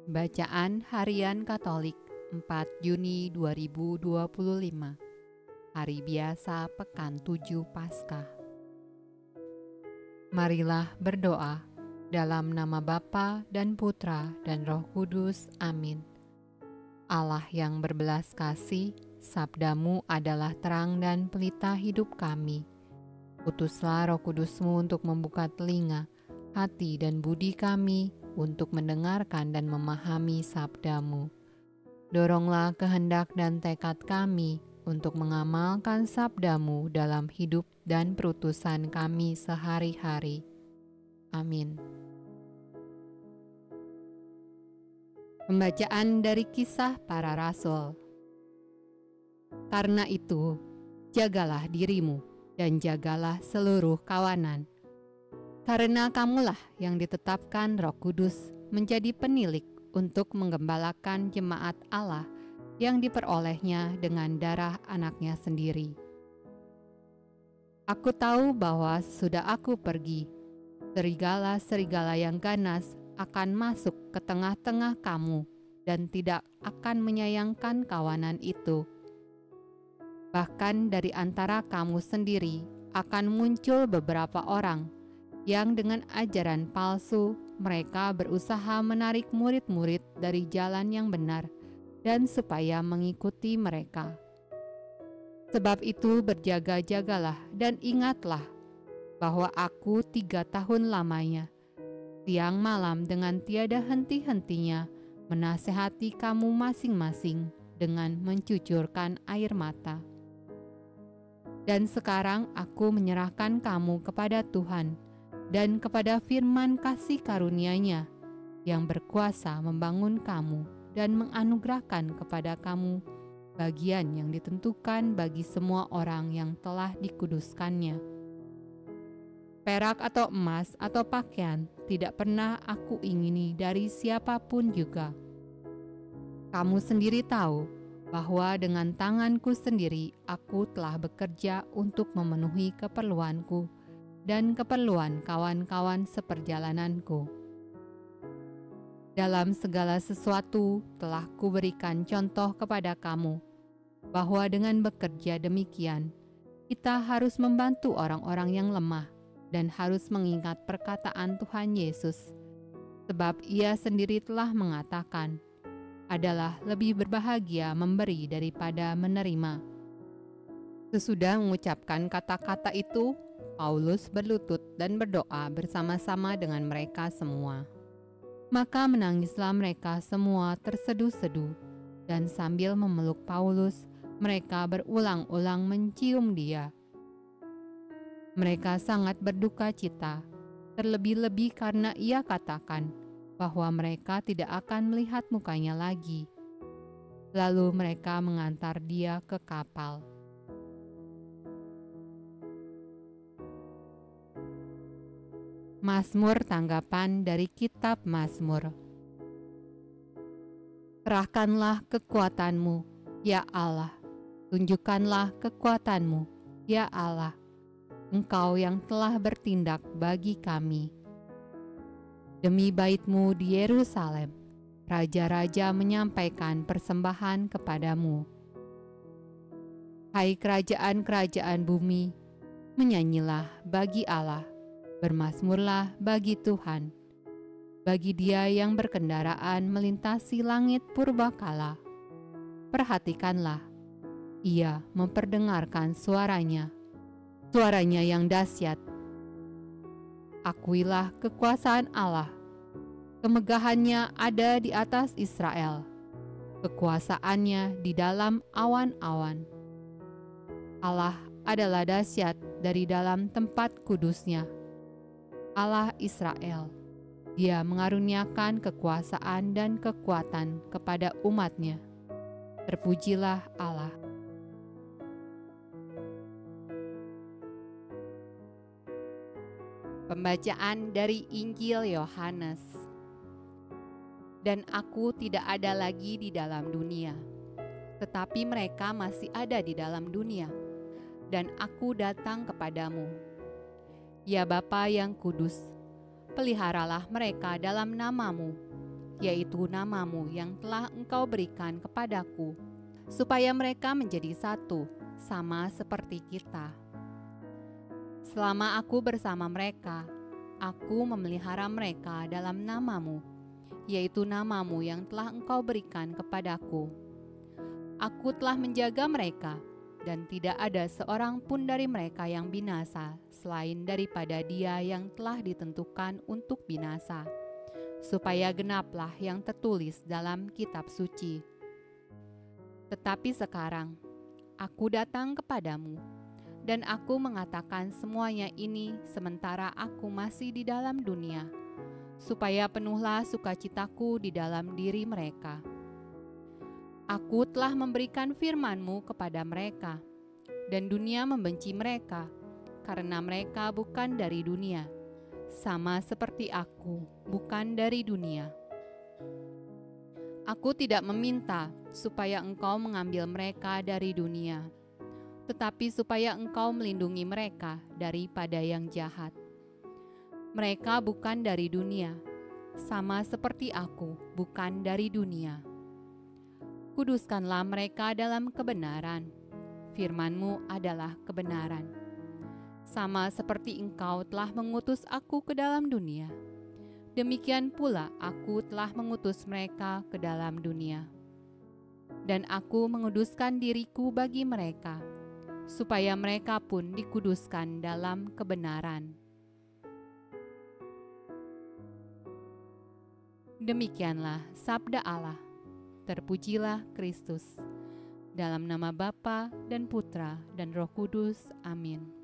Bacaan Harian Katolik 4 Juni 2025. Hari biasa Pekan 7 Paskah. Marilah berdoa dalam nama Bapa dan Putra dan Roh Kudus. Amin. Allah yang berbelas kasih, sabdamu adalah terang dan pelita hidup kami. Utuslah Roh Kudusmu untuk membuka telinga, hati dan budi kami untuk mendengarkan dan memahami sabdamu. Doronglah kehendak dan tekad kami untuk mengamalkan sabdamu dalam hidup dan perutusan kami sehari-hari. Amin. Pembacaan dari Kisah Para Rasul. Karena itu, jagalah dirimu dan jagalah seluruh kawanan. Karena kamulah yang ditetapkan Roh Kudus menjadi penilik untuk menggembalakan jemaat Allah yang diperolehnya dengan darah anaknya sendiri. Aku tahu bahwa sesudah aku pergi, serigala-serigala yang ganas akan masuk ke tengah-tengah kamu dan tidak akan menyayangkan kawanan itu. Bahkan dari antara kamu sendiri akan muncul beberapa orang yang dengan ajaran palsu mereka berusaha menarik murid-murid dari jalan yang benar dan supaya mengikuti mereka. Sebab itu berjaga-jagalah dan ingatlah bahwa aku 3 tahun lamanya, siang malam dengan tiada henti-hentinya menasehati kamu masing-masing dengan mencucurkan air mata. Dan sekarang aku menyerahkan kamu kepada Tuhan dan kepada firman kasih karunia-Nya yang berkuasa membangun kamu dan menganugerahkan kepada kamu bagian yang ditentukan bagi semua orang yang telah dikuduskannya. Perak atau emas atau pakaian tidak pernah aku ingini dari siapapun juga. Kamu sendiri tahu bahwa dengan tanganku sendiri aku telah bekerja untuk memenuhi keperluanku dan keperluan kawan-kawan seperjalananku. Dalam segala sesuatu telah kuberikan contoh kepada kamu, bahwa dengan bekerja demikian, kita harus membantu orang-orang yang lemah dan harus mengingat perkataan Tuhan Yesus, sebab Ia sendiri telah mengatakan, adalah lebih berbahagia memberi daripada menerima. Sesudah mengucapkan kata-kata itu, Paulus berlutut dan berdoa bersama-sama dengan mereka semua. Maka menangislah mereka semua terseduh-seduh, dan sambil memeluk Paulus, mereka berulang-ulang mencium dia. Mereka sangat berduka cita, terlebih-lebih karena ia katakan bahwa mereka tidak akan melihat mukanya lagi. Lalu mereka mengantar dia ke kapal. Mazmur tanggapan dari Kitab Mazmur. Kerahkanlah kekuatanmu, ya Allah. Tunjukkanlah kekuatanmu, ya Allah. Engkau yang telah bertindak bagi kami. Demi bait-Mu di Yerusalem, raja-raja menyampaikan persembahan kepadamu. Hai kerajaan-kerajaan bumi, menyanyilah bagi Allah. Bermazmurlah bagi Tuhan, bagi Dia yang berkendaraan melintasi langit purbakala. Perhatikanlah, Ia memperdengarkan suaranya yang dahsyat. Akuilah kekuasaan Allah, kemegahannya ada di atas Israel, kekuasaannya di dalam awan-awan. Allah adalah dahsyat dari dalam tempat kudusnya. Allah Israel, Dia mengaruniakan kekuasaan dan kekuatan kepada umat-Nya. Terpujilah Allah. Pembacaan dari Injil Yohanes. Dan aku tidak ada lagi di dalam dunia, tetapi mereka masih ada di dalam dunia, dan aku datang kepadamu. Ya Bapa yang kudus, peliharalah mereka dalam nama-Mu, yaitu namamu yang telah Engkau berikan kepadaku, supaya mereka menjadi satu, sama seperti kita. Selama aku bersama mereka, aku memelihara mereka dalam namamu, yaitu namamu yang telah Engkau berikan kepadaku. Aku telah menjaga mereka, dan tidak ada seorang pun dari mereka yang binasa, selain daripada dia yang telah ditentukan untuk binasa, supaya genaplah yang tertulis dalam kitab suci. Tetapi sekarang, aku datang kepadamu, dan aku mengatakan semuanya ini sementara aku masih di dalam dunia, supaya penuhlah sukacitaku di dalam diri mereka. Aku telah memberikan firman-Mu kepada mereka, dan dunia membenci mereka, karena mereka bukan dari dunia, sama seperti aku bukan dari dunia. Aku tidak meminta supaya Engkau mengambil mereka dari dunia, tetapi supaya Engkau melindungi mereka daripada yang jahat. Mereka bukan dari dunia, sama seperti aku bukan dari dunia. Kuduskanlah mereka dalam kebenaran. Firman-Mu adalah kebenaran. Sama seperti Engkau telah mengutus aku ke dalam dunia, demikian pula aku telah mengutus mereka ke dalam dunia. Dan aku menguduskan diriku bagi mereka, supaya mereka pun dikuduskan dalam kebenaran. Demikianlah sabda Allah. Terpujilah Kristus. Dalam nama Bapa dan Putra dan Roh Kudus. Amin.